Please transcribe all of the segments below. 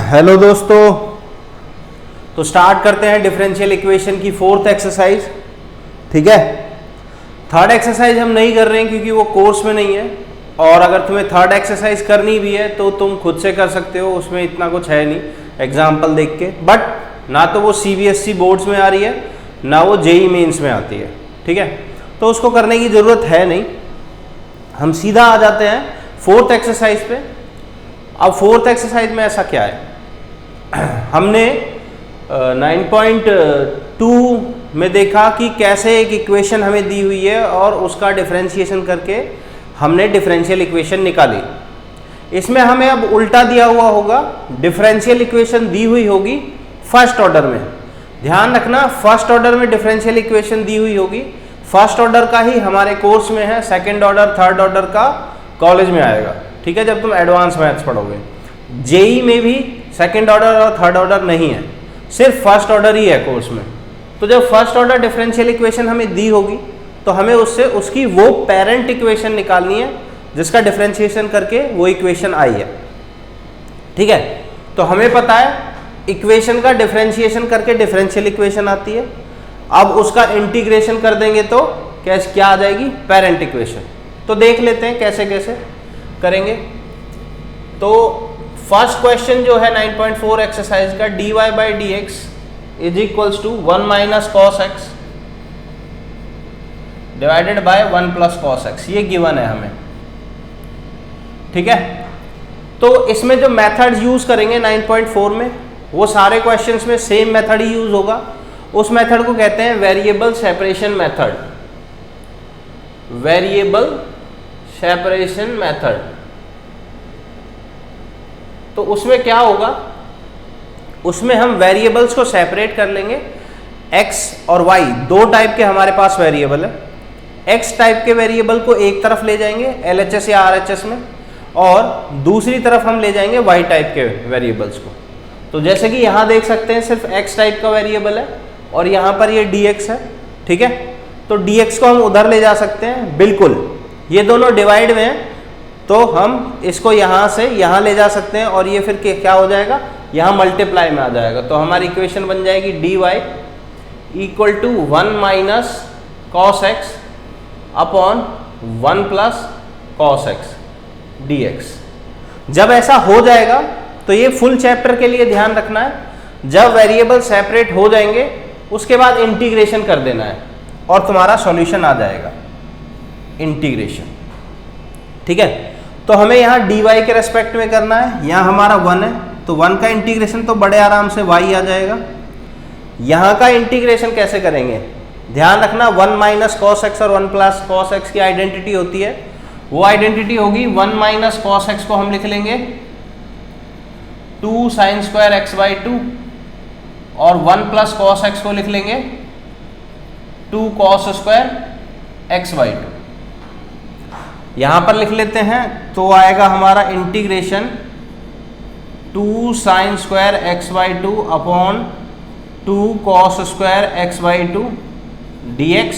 Hello दोस्तों, तो start करते हैं डिफरेंशियल इक्वेशन की फोर्थ एक्सरसाइज। ठीक है, थर्ड एक्सरसाइज हम नहीं कर रहे हैं क्योंकि वो कोर्स में नहीं है, और अगर तुम्हें थर्ड एक्सरसाइज करनी भी है तो तुम खुद से कर सकते हो, उसमें इतना कुछ है नहीं एग्जाम्पल देख के। बट ना तो वो CBSE बोर्ड्स में आ रही है ना वो JEE मेंस में आती है। ठीक है, तो उसको करने की ज़रूरत है नहीं, हम सीधा आ जाते हैं फोर्थ एक्सरसाइज पे। अब फोर्थ एक्सरसाइज में ऐसा क्या है, हमने 9.2 में देखा कि कैसे एक इक्वेशन हमें दी हुई है और उसका डिफरेंशिएशन करके हमने डिफरेंशियल इक्वेशन निकाली। इसमें हमें अब उल्टा दिया हुआ होगा, डिफरेंशियल इक्वेशन दी हुई होगी फर्स्ट ऑर्डर में। ध्यान रखना, फर्स्ट ऑर्डर में डिफरेंशियल इक्वेशन दी हुई होगी। फर्स्ट ऑर्डर का ही हमारे कोर्स में है, सेकंड ऑर्डर थर्ड ऑर्डर का कॉलेज में आएगा। ठीक है, जब तुम एडवांस मैथ्स पढ़ोगे। JEE में भी सेकंड ऑर्डर और थर्ड ऑर्डर नहीं है, सिर्फ फर्स्ट ऑर्डर ही है कोर्स में। तो जब फर्स्ट ऑर्डर डिफरेंशियल इक्वेशन हमें दी होगी तो हमें उससे उसकी वो पेरेंट इक्वेशन निकालनी है जिसका डिफरेंशिएशन करके वो इक्वेशन आई है। ठीक है, तो हमें पता है इक्वेशन का डिफरेंशिएशन करके डिफरेंशियल इक्वेशन आती है। अब उसका इंटीग्रेशन कर देंगे तो क्या आ जाएगी, पेरेंट इक्वेशन। तो देख लेते हैं कैसे कैसे करेंगे। तो फर्स्ट क्वेश्चन जो है 9.4 एक्सरसाइज का, dy/dx is equals to 1 minus cos X divided by 1 plus cos X, ये गिवन है हमें। ठीक है, तो इसमें जो मेथड्स यूज करेंगे 9.4 में, वो सारे क्वेश्चंस में सेम मेथड ही यूज होगा। उस मेथड को कहते हैं variable separation method. Variable separation method. तो उसमें क्या होगा, उसमें हम वेरिएबल्स को सेपरेट कर लेंगे। x और y दो टाइप के हमारे पास वेरिएबल है। x टाइप के वेरिएबल को एक तरफ ले जाएंगे LHS या RHS में, और दूसरी तरफ हम ले जाएंगे y टाइप के वेरिएबल्स को। तो जैसे कि यहां देख सकते हैं सिर्फ x टाइप का वेरिएबल है और यहां पर ये dx है। ठीक है, तो dx को हम उधर ले जा सकते हैं, बिल्कुल ये दोनों डिवाइड में है तो हम इसको यहाँ से यहाँ ले जा सकते हैं, और ये फिर क्या हो जाएगा, यहाँ मल्टीप्लाई में आ जाएगा। तो हमारी इक्वेशन बन जाएगी dy equal to 1 minus cos X upon 1 plus cos X dx। जब ऐसा हो जाएगा तो ये फुल चैप्टर के लिए ध्यान रखना है, जब वेरिएबल सेपरेट हो जाएंगे उसके बाद इंटीग्रेशन कर देना है और तुम्हारा सॉल्यूशन आ जाएगा, इंटीग्रेशन। ठीक है, तो हमें यहाँ dy के रेस्पेक्ट में करना है। यहाँ हमारा 1 है तो 1 का इंटीग्रेशन तो बड़े आराम से y आ जाएगा। यहाँ का इंटीग्रेशन कैसे करेंगे, ध्यान रखना, 1 माइनस कॉस एक्स और 1 प्लस कॉस एक्स की आइडेंटिटी होती है। वो आइडेंटिटी होगी 1 माइनस कॉस एक्स को हम लिख लेंगे 2 साइन स्क्वायर x/2, और 1 प्लस कॉस एक्स को लिख लेंगे 2 कॉस स्क्वायर x/2। यहां पर लिख लेते हैं तो आएगा हमारा integration 2 sine square x/2 upon 2 cos square x/2 dx।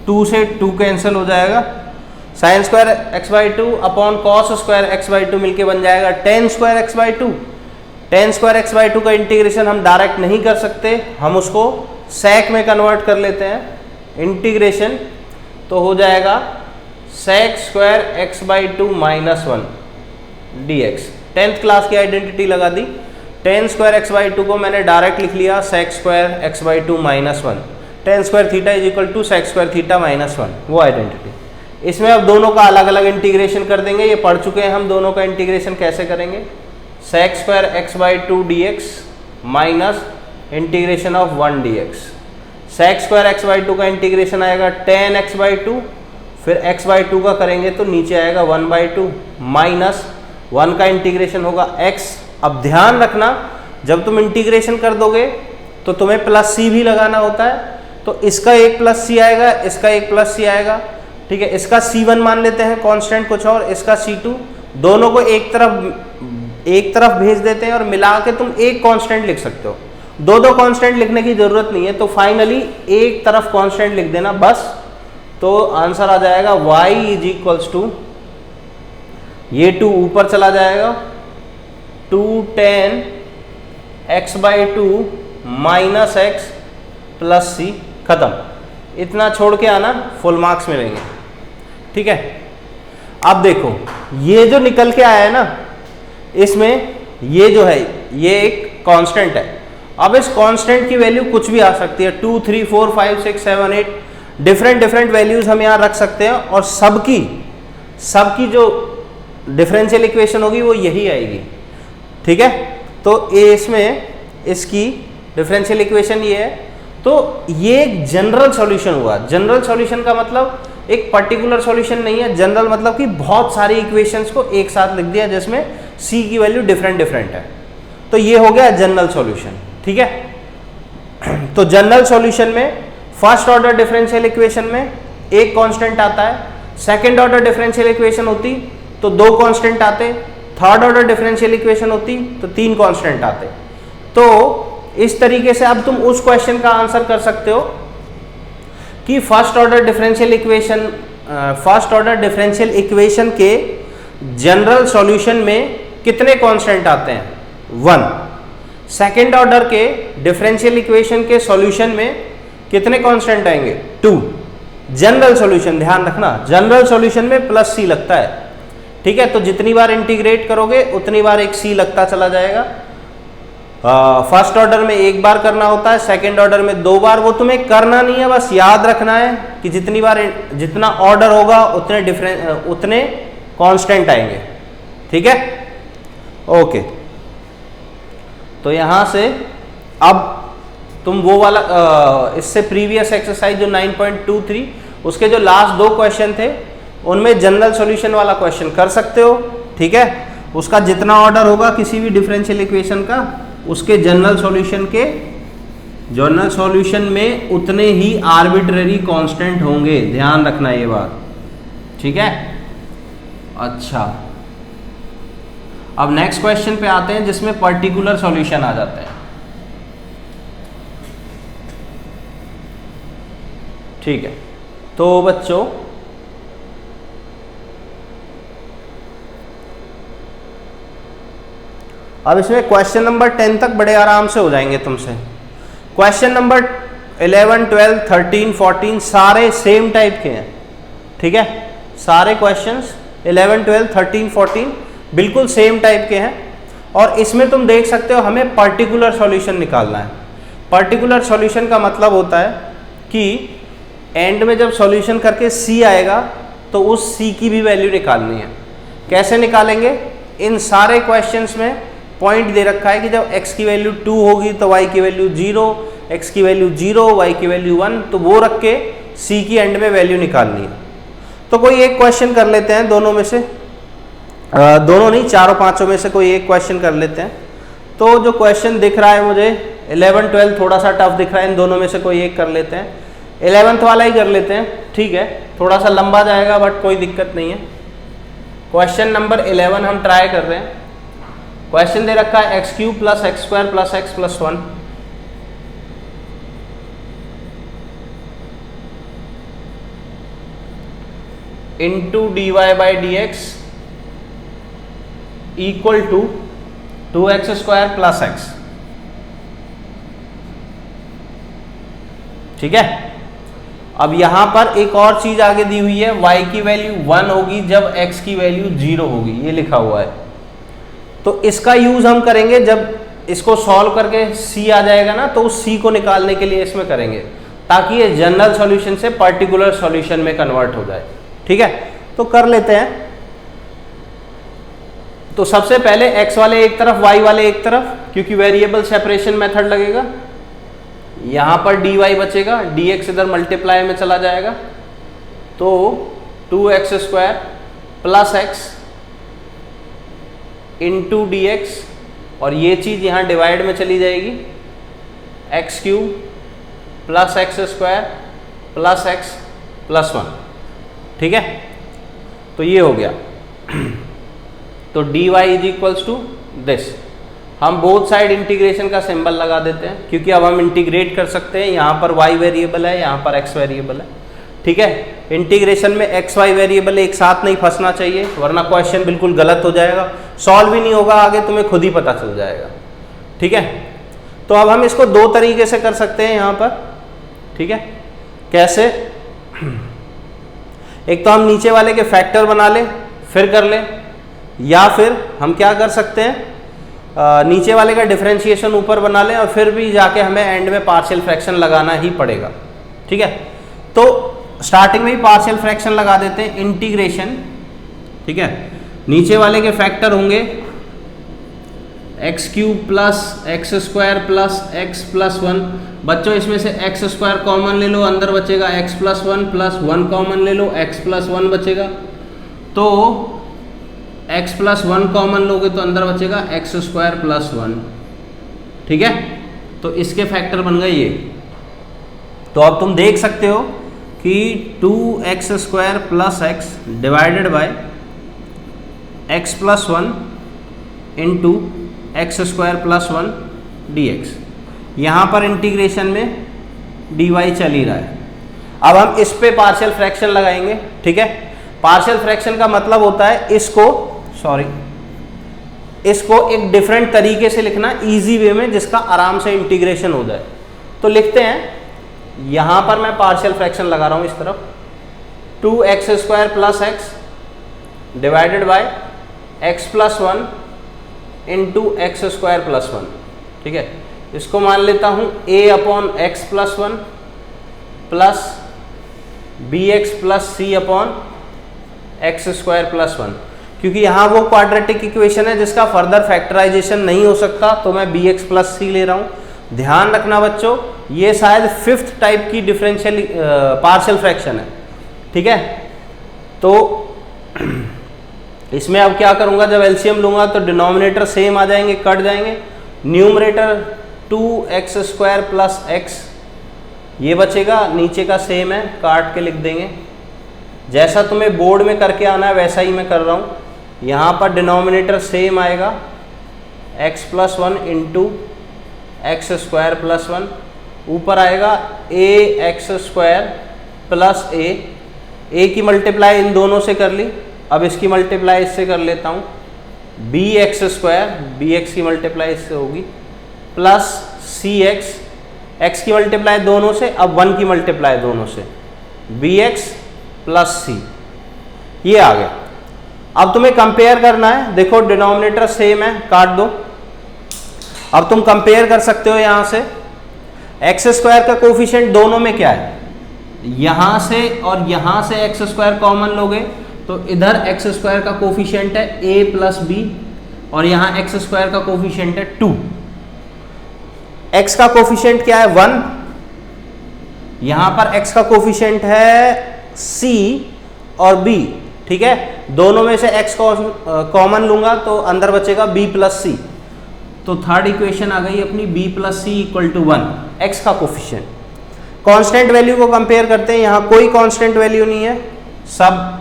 2 से 2 कैंसिल हो जाएगा, sine square x/2 upon cos square x/2 मिलके बन जाएगा ten square x/2। Ten square x/2 का इंटीग्रेशन हम डायरेक्ट नहीं कर सकते, हम उसको सेक में कन्वर्ट कर लेते हैं। इंटीग्रेशन तो हो जाएगा sec square x/2 minus 1 dx। 10th class की आइडेंटिटी लगा दी, टेन स्क्वायर x/2 को मैंने डायरेक्ट लिख लिया sec square x/2 minus 1। Tan square theta is equal to sec square theta minus 1, वो आइडेंटिटी। इसमें अब दोनों का अलग अलग इंटीग्रेशन कर देंगे, ये पढ़ चुके हैं हम दोनों का इंटीग्रेशन कैसे करेंगे। Sec square x/2 dx minus integration of 1 dx। Sec square x/2 का इंटीग्रेशन आएगा टेन x/2, फिर x/2 का करेंगे तो नीचे आएगा 1/2 माइनस 1 का इंटीग्रेशन होगा x। अब ध्यान रखना, जब तुम इंटीग्रेशन कर दोगे तो तुम्हें प्लस c भी लगाना होता है, तो इसका एक प्लस c आएगा, इसका एक प्लस c आएगा। ठीक है, इसका c1 मान लेते हैं कांस्टेंट कुछ और, इसका c2, दोनों को एक तरफ भेज देते हैं और मिला के तुम एक कांस्टेंट लिख सकते हो। दो कांस्टेंट लिखने की जरूरत नहीं है, तो फाइनली एक तरफ कांस्टेंट लिख देना बस, तो आंसर आ जाएगा y इज इक्वल्स टू, ये 2 ऊपर चला जाएगा 2 tan x/2 minus x plus c, खत्म। इतना छोड़ के आना, फुल मार्क्स मिलेंगे। ठीक है, अब देखो ये जो निकल के आया है ना, इसमें ये जो है ये एक कांस्टेंट है। अब इस कांस्टेंट की वैल्यू कुछ भी आ सकती है, 2 3 4 5 6 7 8 डिफरेंट वैल्यूज हम यहाँ रख सकते हैं, और सबकी जो डिफरेंशियल इक्वेशन होगी वो यही आएगी। ठीक है, तो इसमें इसकी डिफरेंशियल इक्वेशन ये है। तो ये एक जनरल सॉल्यूशन हुआ। जनरल सॉल्यूशन का मतलब एक पर्टिकुलर सॉल्यूशन नहीं है, जनरल मतलब कि बहुत सारी इक्वेशंस को एक साथ लिख दिया जिसमें सी की वैल्यू डिफरेंट है। तो ये हो गया जनरल सॉल्यूशन। ठीक है, तो जनरल सॉल्यूशन में फर्स्ट ऑर्डर डिफरेंशियल इक्वेशन में एक कांस्टेंट आता है, सेकंड ऑर्डर डिफरेंशियल इक्वेशन होती तो 2 कांस्टेंट आते, थर्ड ऑर्डर डिफरेंशियल इक्वेशन होती तो 3 कांस्टेंट आते। तो इस तरीके से अब तुम उस क्वेश्चन का आंसर कर सकते हो कि फर्स्ट ऑर्डर डिफरेंशियल इक्वेशन के जनरल सॉल्यूशन में कितने कांस्टेंट आते हैं, 1। सेकेंड ऑर्डर के डिफरेंशियल इक्वेशन के सॉल्यूशन में कितने कांस्टेंट आएंगे, 2। जनरल सॉल्यूशन ध्यान रखना, जनरल सॉल्यूशन में प्लस सी लगता है। ठीक है, तो जितनी बार इंटीग्रेट करोगे उतनी बार एक सी लगता चला जाएगा। फर्स्ट ऑर्डर में एक बार करना होता है, सेकंड ऑर्डर में 2 बार। वो तुम्हें करना नहीं है, बस याद रखना है कि जितना ऑर्डर होगा उतने कांस्टेंट आएंगे। ठीक है, ओके। तो यहां से अब तुम वो वाला इससे प्रीवियस एक्सरसाइज जो 9.23 उसके जो लास्ट 2 क्वेश्चन थे उनमें जनरल सॉल्यूशन वाला क्वेश्चन कर सकते हो। ठीक है, उसका जितना ऑर्डर होगा किसी भी डिफरेंशियल इक्वेशन का, उसके जनरल सॉल्यूशन में उतने ही आर्बिट्रेरी कांस्टेंट होंगे, ध्यान रखना ये बात। ठीक है, अच्छा अब नेक्स्ट क्वेश्चन पे आते हैं जिसमें पर्टिकुलर सॉल्यूशन आ जाते हैं। ठीक है, तो बच्चों अब इसमें क्वेश्चन नंबर 10 तक बड़े आराम से हो जाएंगे तुमसे। क्वेश्चन नंबर 11, 12, 13, 14 सारे सेम टाइप के हैं। ठीक है, सारे क्वेश्चंस 11, 12, 13, 14 बिल्कुल सेम टाइप के हैं, और इसमें तुम देख सकते हो हमें पर्टिकुलर सॉल्यूशन निकालना है। पर्टिकुलर सॉल्यूशन का मतलब होता है कि एंड में जब सॉल्यूशन करके सी आएगा तो उस सी की भी वैल्यू निकालनी है। कैसे निकालेंगे, इन सारे क्वेश्चंस में पॉइंट दे रखा है कि जब x की वैल्यू 2 होगी तो y की वैल्यू 0, x की वैल्यू 0, y की वैल्यू 1, तो वो रख के c की एंड में वैल्यू निकालनी है। तो कोई एक क्वेश्चन कर लेते हैं, दोनों में से दोनों नहीं, चारों पांचों में से कोई एक क्वेश्चन कर लेते हैं। तो जो क्वेश्चन दिख रहा है मुझे 11, 12 थोड़ा सा टफ दिख रहा है, इन दोनों में से कोई एक कर लेते हैं। 11th वाला ही कर लेते हैं। ठीक है, थोड़ा सा लंबा जाएगा बट कोई दिक्कत नहीं है। क्वेश्चन नंबर 11 हम ट्राई कर रहे हैं। क्वेश्चन दे रखा है x³ + x² + x + 1 into dy/dx equal to 2x² + x। ठीक है, अब यहां पर एक और चीज आगे दी हुई है, y की वैल्यू 1 होगी जब x की वैल्यू 0 होगी, ये लिखा हुआ है। तो इसका यूज हम करेंगे जब इसको सॉल्व करके c आ जाएगा ना, तो उस c को निकालने के लिए इसमें करेंगे, ताकि ये जनरल सॉल्यूशन से पर्टिकुलर सॉल्यूशन में कन्वर्ट हो जाए। ठीक है, तो कर लेते हैं। तो सबसे पहले x वाले एक तरफ, y वाले एक तरफ, क्योंकि वेरिएबल सेपरेशन मेथड लगेगा। यहां पर dy बचेगा, dx इधर मल्टीप्लाई में चला जाएगा, तो 2x² + x इंटू dx, और ये चीज यहां डिवाइड में चली जाएगी, x³ + x² + x + 1। ठीक है, तो ये हो गया। तो dy = दिस। हम बोथ साइड इंटीग्रेशन का सिंबल लगा देते हैं, क्योंकि अब हम इंटीग्रेट कर सकते हैं। यहाँ पर y वेरिएबल है, यहाँ पर x वेरिएबल है। ठीक है, इंटीग्रेशन में एक्स वाई वेरिएबल एक साथ नहीं फंसना चाहिए, वरना क्वेश्चन बिल्कुल गलत हो जाएगा, सॉल्व ही नहीं होगा, आगे तुम्हें खुद ही पता चल जाएगा। ठीक है, तो अब हम इसको दो तरीके से कर सकते हैं यहाँ पर। ठीक है, कैसे? एक तो हम नीचे वाले के फैक्टर बना लें फिर कर लें, या फिर हम क्या कर सकते हैं, नीचे वाले का डिफरेंशिएशन ऊपर बना लें और फिर भी जाके हमें एंड में पार्शियल फ्रैक्शन लगाना ही पड़ेगा। ठीक है, तो स्टार्टिंग में ही पार्शियल फ्रैक्शन लगा देते हैं, इंटीग्रेशन। ठीक है, नीचे वाले के फैक्टर होंगे x cube plus x square plus x plus 1। बच्चों इसमें से एक्स स्क्वायर कॉमन ले लो, अंदर बचेगा एक्स प्लस 1 प्लस 1 कॉमन ले लो, एक्स प्लस 1 बचेगा। तो x प्लस 1 कॉमन लोगे तो अंदर बचेगा एक्स स्क्वायर प्लस 1। ठीक है, तो इसके फैक्टर बन गए ये। तो अब तुम देख सकते हो कि 2x square plus x divided bye x plus 1 into x square plus 1 dx। यहाँ पर इंटीग्रेशन में dy चल ही रहा है। अब हम इस पे पार्शियल फ्रैक्शन लगाएंगे। ठीक है, पार्शियल फ्रैक्शन का मतलब होता है इसको एक डिफरेंट तरीके से लिखना, इजी वे में, जिसका आराम से इंटीग्रेशन हो जाए। तो लिखते हैं, यहां पर मैं पार्शियल फ्रैक्शन लगा रहा हूं इस तरफ, 2x square plus x divided bye x plus 1 into x square plus 1। ठीक है, इसको मान लेता हूं a upon x plus 1 plus bx plus c upon x square plus 1। क्योंकि यहाँ वो क्वाड्रेटिक इक्वेशन है जिसका फर्दर फैक्टराइजेशन नहीं हो सकता, तो मैं bx प्लस c ले रहा हूँ। ध्यान रखना बच्चों, ये शायद 5th टाइप की डिफरेंशियल पार्शियल फ्रैक्शन है। ठीक है, तो इसमें अब क्या करूँगा, जब एलसीएम लूँगा तो डिनोमिनेटर सेम आ जाएंगे, कट जाएंगे। Numerator 2x square plus x ये बचेगा, नीचे का सेम है, काट के लिख देंगे। जैसा तुम्हें बोर्ड में करके आना है वैसा ही मैं कर रहा हूँ। यहाँ पर डिनोमिनेटर सेम आएगा, x plus 1 into x square plus 1, ऊपर आएगा a x square plus a की मल्टीप्लाई इन दोनों से कर ली, अब इसकी मल्टीप्लाई इससे कर लेता हूँ, b एक्स स्क्वायर, bx की मल्टीप्लाई इससे होगी, प्लस cx, x की मल्टीप्लाई दोनों से, अब 1 की मल्टीप्लाई दोनों से, bx प्लस c। ये आ गया। अब तुम्हें कंपेयर करना है, देखो डिनोमिनेटर सेम है, काट दो। अब तुम कंपेयर कर सकते हो यहां से, एक्स स्क्वायर का कोफिशिएंट दोनों में क्या है, यहां से और यहां से एक्स स्क्वायर कॉमन लोगे तो इधर एक्स स्क्वायर का कोफिशिएंट है a प्लस b और यहां एक्स स्क्वायर का कोफिशिएंट है 2। x का कोफिशिएंट क्या है 1, यहां पर x का कोफिशिएंट है c और b। ठीक है, दोनों में से x कॉमन लूंगा तो अंदर बचेगा b प्लस c। तो थर्ड इक्वेशन आ गई अपनी b plus c equal to 1, x का कोफिशिएंट। कांस्टेंट वैल्यू को कंपेयर करते हैं, यहां कोई कांस्टेंट वैल्यू नहीं है, सब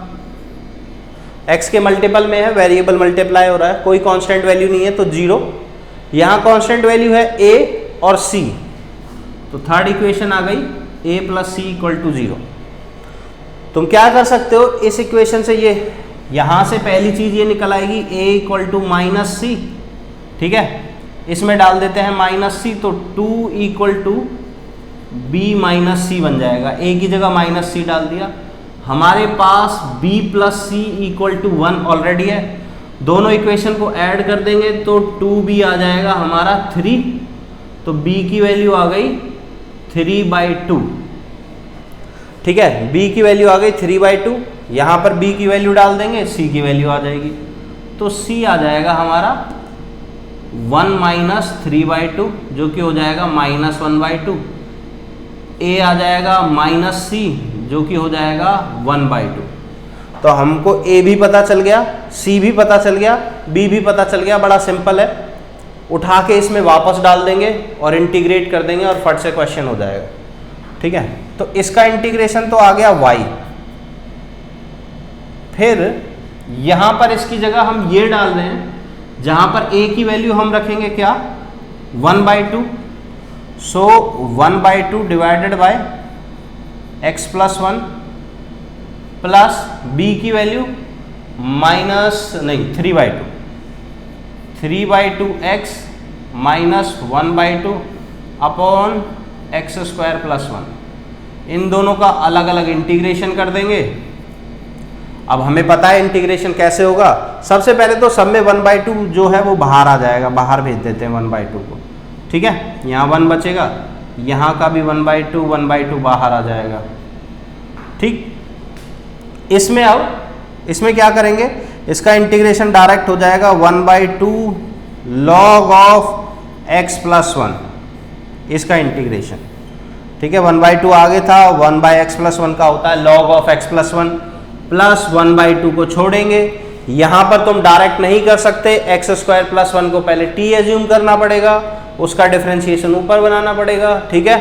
x के मल्टीपल में है, वेरिएबल मल्टीप्लाई हो रहा है, कोई कांस्टेंट वैल्यू नहीं है तो 0। यहां कांस्टेंट वैल्यू है a और c, तो थर्ड इक्वेशन आ गई a plus c equal to 0। तुम क्या कर सकते हो, इस इक्वेशन से ये यहां से पहली चीज ये निकल आएगी a इक्वल टू माइनस सी। ठीक है, इसमें डाल देते हैं माइनस सी, तो 2 इक्वल टू b माइनस सी बन जाएगा, a की जगह माइनस सी डाल दिया। हमारे पास b plus C equal to 1 already है, दोनों इक्वेशन को ऐड कर देंगे तो 2b आ जाएगा हमारा 3, तो b की वैल्यू आ गई 3/2। ठीक है, b की वैल्यू आ गई 3/2, यहाँ पर b की वैल्यू डाल देंगे, c की वैल्यू आ जाएगी, तो c आ जाएगा हमारा 1 माइनस 3/2 जो कि हो जाएगा माइनस 1/2। a आ जाएगा माइनस c जो कि हो जाएगा 1/2। तो हमको a भी पता चल गया, c भी पता चल गया, b भी पता चल गया, बड़ा सिंपल है। उठा के इसमें वापस डाल देंगे और इंटीग्रेट कर देंगे और फट से क्वेश्चन हो जाएगा। ठीक है, तो इसका इंटीग्रेशन तो आ गया y। फिर यहां पर इसकी जगह हम ये डाल रहे हैं, जहां पर a की वैल्यू हम रखेंगे क्या 1/2, सो 1/2 divided by x plus 1 plus b की वैल्यू माइनस नहीं 3/2 x minus 1/2 upon x square plus 1। इन दोनों का अलग अलग इंटीग्रेशन कर देंगे। अब हमें पता है इंटीग्रेशन कैसे होगा। सबसे पहले तो सब में 1/2 जो है वो बाहर आ जाएगा, बाहर भेज देते हैं 1/2 को, ठीक है। यहाँ 1 बचेगा, यहाँ का भी 1/2 बाहर आ जाएगा, ठीक। इसमें अब इसमें क्या करेंगे, इसका इंटीग्रेशन डायरेक्ट हो जाएगा 1/2 log ऑफ x प्लस 1, इसका इंटीग्रेशन, ठीक है। 1/2 आगे था, 1/x प्लस 1 का होता है log of x plus 1, plus 1/2 को छोड़ेंगे। यहां पर तुम डायरेक्ट नहीं कर सकते, एक्स स्क्वायर प्लस 1 को पहले t एज्यूम करना पड़ेगा, उसका डिफरेंशिएशन ऊपर बनाना पड़ेगा, ठीक है,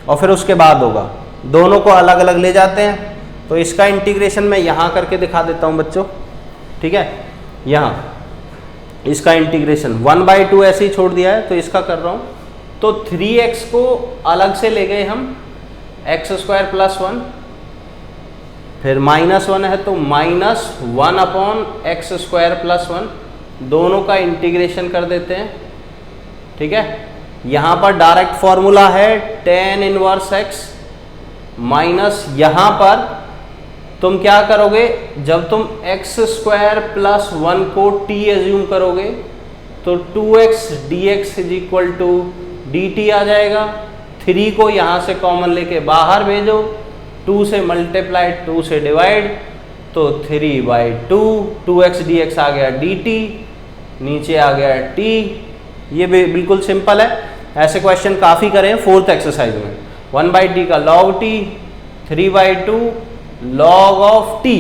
और फिर उसके बाद होगा। दोनों को अलग अलग ले जाते हैं, तो इसका इंटीग्रेशन मैं यहां करके दिखा देता हूं बच्चों, ठीक है। यहां इसका इंटीग्रेशन 1/2 ऐसे ही छोड़ दिया है, तो इसका कर रहा हूं। तो 3x को अलग से ले गए हम, एक्स स्क्वायर प्लस 1, फिर -1 है तो -1 अपॉन एक्स स्क्वायर प्लस 1, दोनों का इंटीग्रेशन कर देते हैं, ठीक है। यहां पर डायरेक्ट फॉर्मूला है tan इनवर्स x, माइनस यहां पर तुम क्या करोगे, जब तुम एक्स स्क्वायर प्लस 1 को t एज्यूम करोगे तो 2x dx is equal to dt आ जाएगा। 3 को यहां से कॉमन लेके बाहर भेजो, 2 से मल्टीप्लाइड 2 से डिवाइड, तो 3/2 2x dx आ गया dt, नीचे आ गया t। ये बिल्कुल सिंपल है, ऐसे क्वेश्चन काफ़ी करें 4th एक्सरसाइज में। 1/t का log t, 3/2 log of t।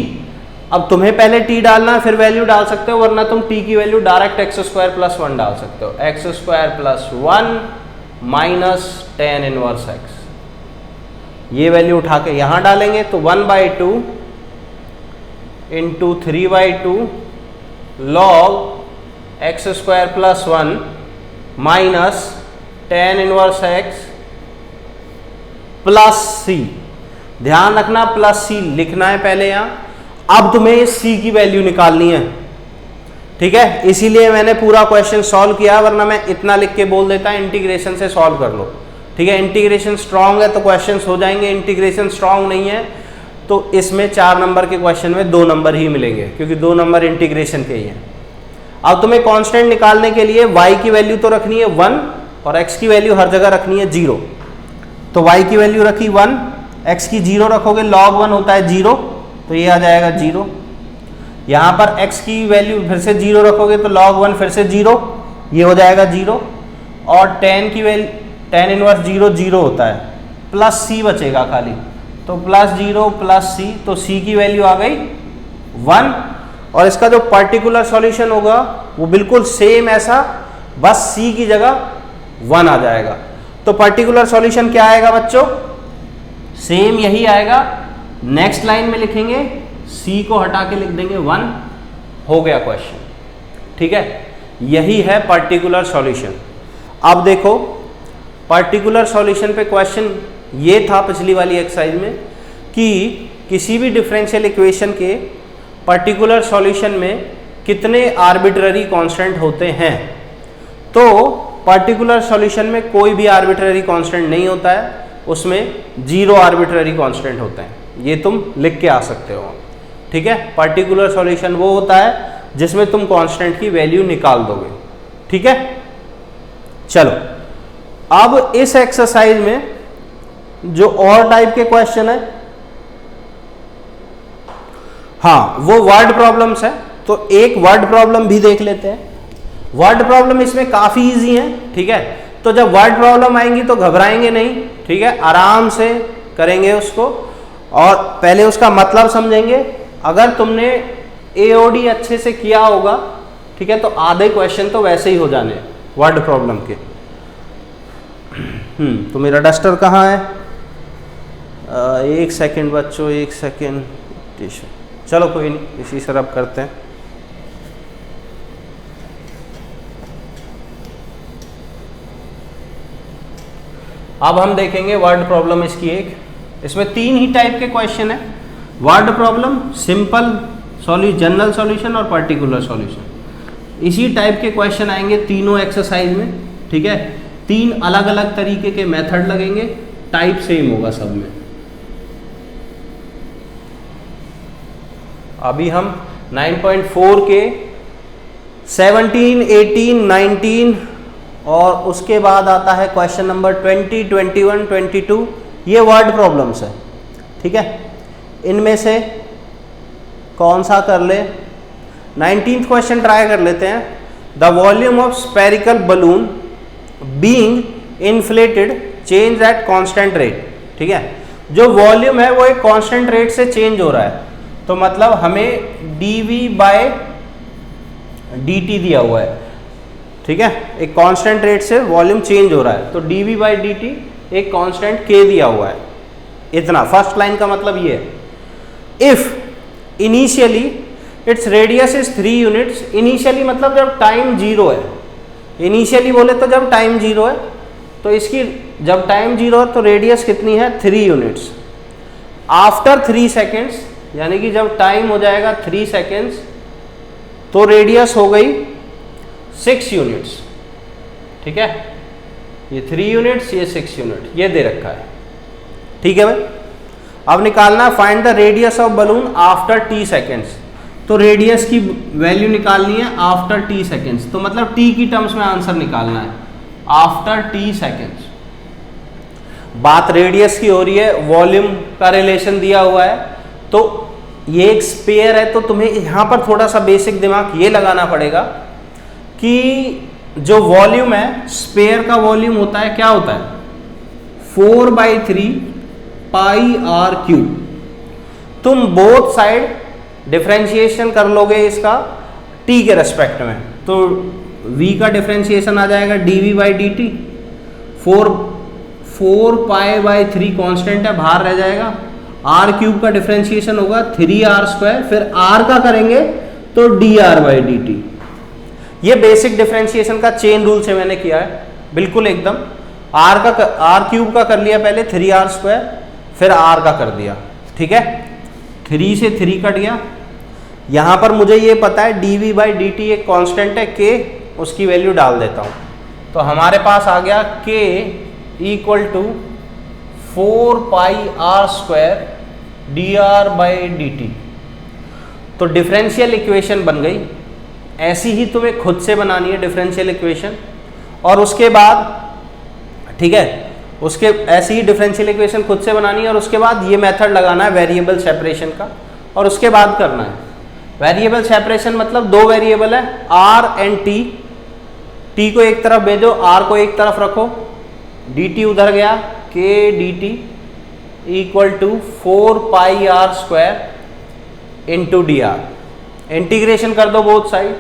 अब तुम्हें पहले t डालना है, फिर वैल्यू डाल सकते हो, वरना तुम t की value direct x square plus 1 डाल सकते हो, x square plus 1 minus tan inverse x। ये वैल्यू उठा के यहां डालेंगे तो 1/2 into 3/2 log x square plus 1 minus tan inverse x plus c। ध्यान रखना प्लस c लिखना है पहले यहां। अब तुम्हें इस c की वैल्यू निकालनी है, ठीक है, इसीलिए मैंने पूरा क्वेश्चन सॉल्व किया, वरना मैं इतना लिख के बोल देता इंटीग्रेशन से सॉल्व कर लो, ठीक है। इंटीग्रेशन स्ट्रांग है तो क्वेश्चंस हो जाएंगे, इंटीग्रेशन स्ट्रांग नहीं है तो इसमें 4 नंबर के क्वेश्चन में 2 नंबर ही मिलेंगे, क्योंकि 2 नंबर इंटीग्रेशन के ही हैं। अब तुम्हें कांस्टेंट निकालने के लिए y की वैल्यू तो रखनी है 1 और x की वैल्यू हर जगह रखनी है 0। तो y की वैल्यू रखी 1, x की 0 रखोगे, log 1 होता है 0, तो ये आ जाएगा 0। यहाँ पर x की वैल्यू फिर से 0 रखोगे तो log 1 फिर से 0, ये हो जाएगा 0। और tan की वैल्यू, tan इनवर्स 0 0 होता है, प्लस c बचेगा खाली, तो प्लस 0 प्लस c, तो c की वैल्यू आ गई 1। और इसका जो पर्टिकुलर सॉल्यूशन होगा वो बिल्कुल सेम ऐसा, बस c की जगह 1 आ जाएगा। तो पर्टिकुलर सॉल्यूशन क्या आएगा बच्चों, सेम यही आएगा। नेक्स्ट लाइन में लिखेंगे, c को हटा के लिख देंगे 1, हो गया क्वेश्चन, ठीक है। यही है पर्टिकुलर सॉल्यूशन। अब देखो पर्टिकुलर सॉल्यूशन पे क्वेश्चन ये था पिछली वाली एक्सरसाइज में कि किसी भी डिफरेंशियल इक्वेशन के पर्टिकुलर सॉल्यूशन में कितने आर्बिट्ररी कांस्टेंट होते हैं। तो पर्टिकुलर सॉल्यूशन में कोई भी आर्बिट्ररी कांस्टेंट नहीं होता है, उसमें 0 आर्बिट्ररी कांस्टेंट होते हैं, ये तुम लिख के आ सकते हो, ठीक है। पर्टिकुलर सॉल्यूशन वो होता है जिसमें तुम कांस्टेंट की वैल्यू निकाल दोगे, ठीक है। चलो अब इस एक्सरसाइज में जो और टाइप के क्वेश्चन है, हाँ, वो वर्ड प्रॉब्लम्स है, तो एक वर्ड प्रॉब्लम भी देख लेते हैं। वर्ड प्रॉब्लम इसमें काफी इजी है, ठीक है। तो जब वर्ड प्रॉब्लम आएंगी तो घबराएंगे नहीं, ठीक है, आराम से करेंगे उसको और पहले उसका मतलब समझेंगे। अगर तुमने एओडी अच्छे से किया होगा, ठीक है, तो आधे क्वेश्चन तो वैसे ही हो जाने वर्ड प्रॉब्लम के। तो मेरा डस्टर कहाँ है, एक सेकंड बच्चों, एक सेकंड, चलो कोई नहीं, इसी से रब करते हैं। अब हम देखेंगे वर्ड प्रॉब्लम इसकी एक, इसमें 3 ही टाइप के क्वेश्चन है। Word problem, simple solution, general solution और पर्टिकुलर सॉल्यूशन। इसी टाइप के क्वेश्चन आएंगे तीनों एक्सरसाइज में, ठीक है। 3 अलग अलग तरीके के मेथड लगेंगे, टाइप सेम होगा सब में। अभी हम 9.4 के 17, 18, 19 और उसके बाद आता है क्वेश्चन नंबर 20, 21, 22, ये वर्ड प्रॉब्लम्स है, ठीक है। इनमें से कौन सा कर ले? 19th क्वेश्चन ट्राई कर लेते हैं। The volume of spherical balloon being inflated change at constant rate, ठीक है। जो वॉल्यूम है वो एक कांस्टेंट रेट से चेंज हो रहा है, तो मतलब हमें dV/dt दिया हुआ है, ठीक है। एक कांस्टेंट रेट से वॉल्यूम चेंज हो रहा है, तो dV/dt एक कांस्टेंट k दिया हुआ है। इतना फर्स्ट लाइन का मतलब ये है। If initially its radius is 3 units, initially मतलब जब टाइम 0 है, इनिशियली बोले तो जब टाइम 0 है, तो इसकी जब टाइम 0 है तो रेडियस कितनी है? 3 यूनिट्स। आफ्टर 3 सेकेंड्स, यानी कि जब टाइम हो जाएगा 3 सेकेंड्स, तो रेडियस हो गई 6 यूनिट्स, ठीक है। ये 3 यूनिट्स, ये 6 यूनिट, ये दे रखा है, ठीक है भाई। अब निकालना find the radius of balloon after t seconds, तो रेडियस की वैल्यू निकालनी है आफ्टर t सेकेंड्स, तो मतलब t की टर्म्स में आंसर निकालना है आफ्टर t सेकेंड्स। बात रेडियस की हो रही है, वॉल्यूम का रिलेशन दिया हुआ है, तो ये एक स्पेयर है, तो तुम्हें यहां पर थोड़ा सा बेसिक दिमाग ये लगाना पड़ेगा कि जो वॉल्यूम है, स्पेयर का वॉल्यूम होता है, क्या होता है? 4/3 πr³। तुम बोथ साइड डिफरेंशिएशन कर लोगे इसका t के रेस्पेक्ट में, तो v का डिफरेंशिएशन आ जाएगा dV/dt। 4π/3 कांस्टेंट है, बाहर रह जाएगा। r³ का डिफरेंशिएशन होगा 3r², फिर r का करेंगे तो dr/dt। ये बेसिक डिफरेंशिएशन का चेन रूल से मैंने किया है, बिल्कुल एकदम। r³ का कर लिया पहले 3r², फिर r का कर दिया, ठीक है। 3 से 3 कट गया। यहां पर मुझे ये पता है dV/dt एक कांस्टेंट है k, उसकी वैल्यू डाल देता हूं, तो हमारे पास आ गया k = 4πr² dr/dt। तो डिफरेंशियल इक्वेशन बन गई। ऐसी ही तुम्हें खुद से बनानी है डिफरेंशियल इक्वेशन, और उसके बाद, ठीक है, उसके ऐसी ही डिफरेंशियल इक्वेशन खुद से बनानी है, और उसके बाद ये मेथड लगाना है वेरिएबल सेपरेशन का, और उसके बाद करना है वेरिएबल सेपरेशन। मतलब 2 वेरिएबल है r एंड t, t को एक तरफ भेजो, r को एक तरफ रखो, dt उधर गया, k dt = 4πr² × dr। Integration कर दो बोथ साइड।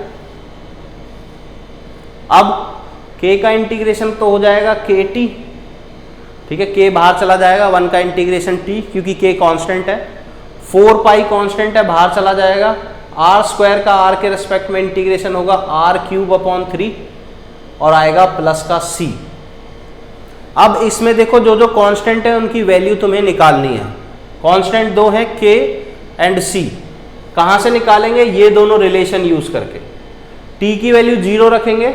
अब k का इंटीग्रेशन तो हो जाएगा kt, ठीक है, k बाहर चला जाएगा, 1 का इंटीग्रेशन t, क्योंकि k कांस्टेंट है। 4π कांस्टेंट है, बाहर चला जाएगा। r² का r के रेस्पेक्ट में इंटीग्रेशन होगा r³ और आएगा प्लस का c। अब इसमें देखो जो जो कांस्टेंट है उनकी वैल्यू तुम्हें निकालनी है। कांस्टेंट 2 है k एंड c। कहाँ से निकालेंगे? ये दोनों रिलेशन यूज करके। t की वैल्यू 0 रखेंगे,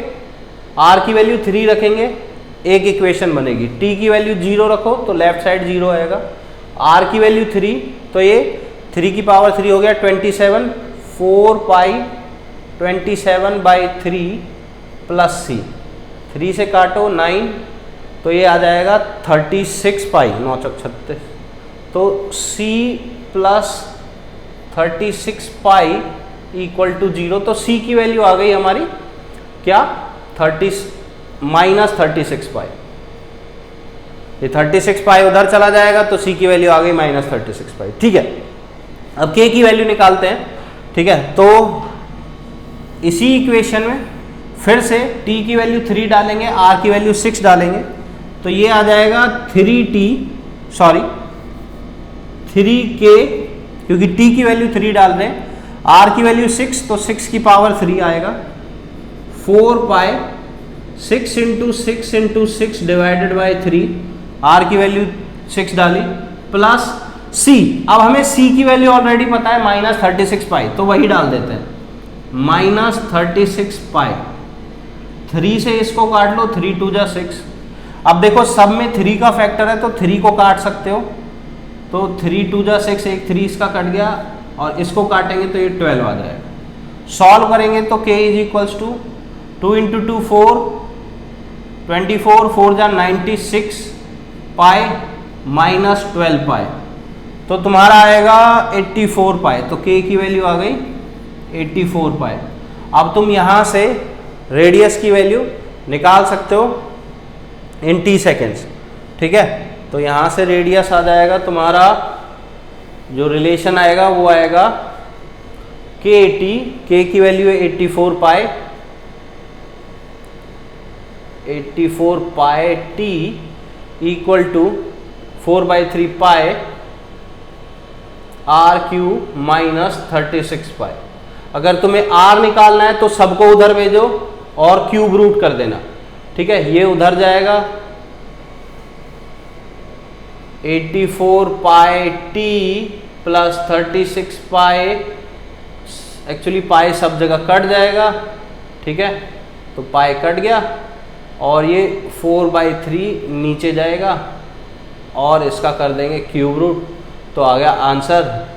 r की वैल्यू 3 रखेंगे, एक इक्वेशन बनेगी। t की वैल्यू 0 रखो तो लेफ्ट साइड 0 आएगा, r की वैल्यू 3, तो ये 3 की पावर 3 हो गया 27, 4π 27/3 प्लस c। 3 से काटो 9, तो ये आ जाएगा 36π, 9 × 36, तो c प्लस 36π = 0। तो c की वैल्यू आ गई हमारी क्या? -36π। ये 36π उधर चला जाएगा, तो c की वैल्यू आ गई -36π, ठीक है। अब k की वैल्यू निकालते हैं, ठीक है। तो इसी इक्वेशन में फिर से t की वैल्यू 3 डालेंगे, r की वैल्यू 6 डालेंगे, तो ये आ जाएगा 3k, क्योंकि t की वैल्यू 3 डाल रहे हैं, r की वैल्यू 6, तो 6 की पावर 3 आएगा। 4π 6 × 6 × 6 / 3, r की वैल्यू 6 डाली, प्लस c, अब हमें c की वैल्यू ऑलरेडी पता है -36 पाई, तो वही डाल देते हैं -36 पाई। 3 से इसको काट लो, 3 2 जा 6। अब देखो सब में 3 का फैक्टर है तो 3 को काट सकते हो, तो 3 2 जा 6, एक 3 इसका कट गया और इसको काटेंगे तो ये 12 आ जाएगा। सॉल्व करेंगे तो k इज इक्वल्स टू 2 × 2 4, 24, 4 जा 96 पाई -12 पाई, तो तुम्हारा आएगा 84 पाई। तो k की वैल्यू आ गई 84 पाई। अब तुम यहां से रेडियस की वैल्यू निकाल सकते हो इन t सेकेंड्स, ठीक है। तो यहां से रेडियस आ जाएगा तुम्हारा, जो रिलेशन आएगा वो आएगा k की वैल्यू है 84 pi, 84 pi t equal to 4/3 pi r³ -36 pi. अगर तुम्हें r निकालना है तो सबको उधर भेजो और क्यूब रूट कर देना, ठीक है। ये उधर जाएगा 84 पाई t प्लस 36 पाई, एक्चुअली पाई सब जगह कट जाएगा, ठीक है। तो पाई कट गया और ये 4/3 नीचे जाएगा और इसका कर देंगे क्यूब रूट, तो आ गया आंसर।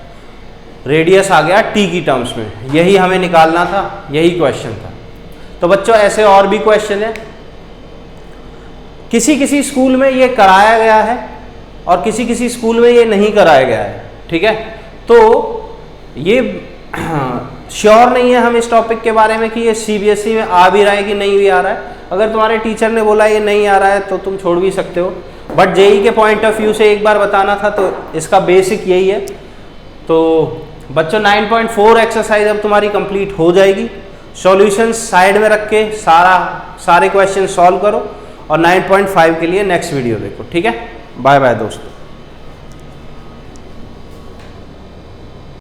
रेडियस आ गया t की टर्म्स में, यही हमें निकालना था, यही क्वेश्चन था। तो बच्चों ऐसे और भी क्वेश्चन है, किसी किसी स्कूल में ये कराया गया है और किसी किसी स्कूल में ये नहीं कराया गया है, ठीक है। तो ये श्योर नहीं है हम इस टॉपिक के बारे में कि ये CBSE में आ भी रहा है कि नहीं भी आ रहा है। अगर तुम्हारे टीचर ने बोला ये नहीं आ रहा है तो तुम छोड़ भी सकते हो, बट JEE के पॉइंट ऑफ व्यू से एक बार बताना था, तो इसका बेसिक यही है। तो बच्चों 9.4 एक्सरसाइज अब तुम्हारी कंप्लीट हो जाएगी। सॉल्यूशंस साइड में रख के सारे क्वेश्चन सॉल्व करो और 9.5 के लिए नेक्स्ट वीडियो देखो, ठीक है। बाय बाय दोस्तों।